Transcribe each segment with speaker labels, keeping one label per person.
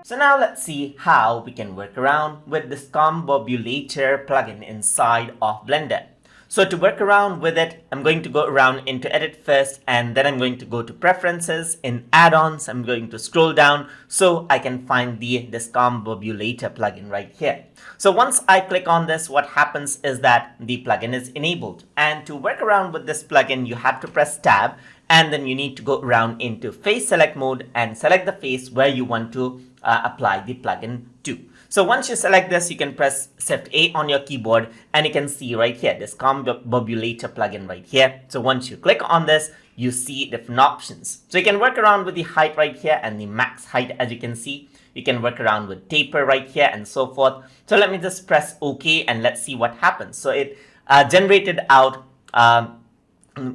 Speaker 1: So now let's see how we can work around with the Discombobulator plugin inside of Blender. So to work around with it, I'm going to go around into edit first, and then I'm going to go to preferences. In add-ons, I'm going to scroll down so I can find the Discombobulator plugin right here. So once I click on this, what happens is that the plugin is enabled. And to work around with this plugin, you have to press tab, and then you need to go around into face select mode and select the face where you want to apply the plugin to. So once you select this, you can press Shift A on your keyboard, and you can see right here, this Discombobulator plugin right here. So once you click on this, you see different options. So you can work around with the height right here and the max height, as you can see. You can work around with taper right here and so forth. So let me just press OK, and let's see what happens. So it generated out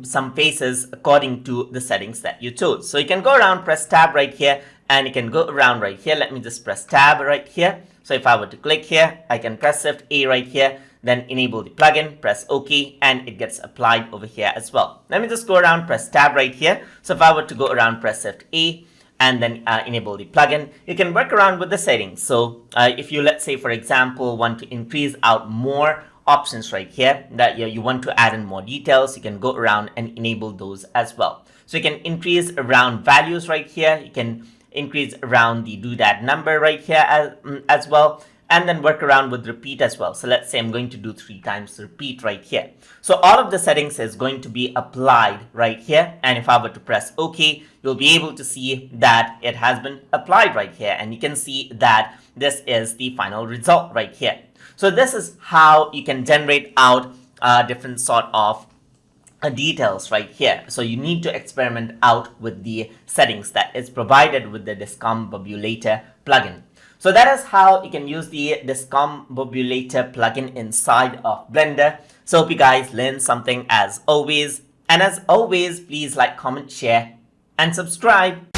Speaker 1: some faces according to the settings that you chose. So you can go around, press tab right here, and you can go around right here. Let me just press tab right here. So if I were to click here, I can press Shift A right here, then enable the plugin, press OK, and it gets applied over here as well. Let me just go around, press tab right here. So if I were to go around, press Shift A, and then enable the plugin, you can work around with the settings. So if you, let's say, for example, want to increase out more options right here, that you want to add in more details, you can go around and enable those as well. So you can increase around values right here. You can increase around the doodad number right here as well, and then work around with repeat as well. So let's say I'm going to do 3 times repeat right here. So all of the settings is going to be applied right here, and if I were to press OK, you'll be able to see that it has been applied right here, and you can see that this is the final result right here. So this is how you can generate out different sort of details right here. So you need to experiment out with the settings that is provided with the Discombobulator plugin. So that is how you can use the Discombobulator plugin inside of Blender. So hope you guys learned something as always. And as always, please like, comment, share, and subscribe.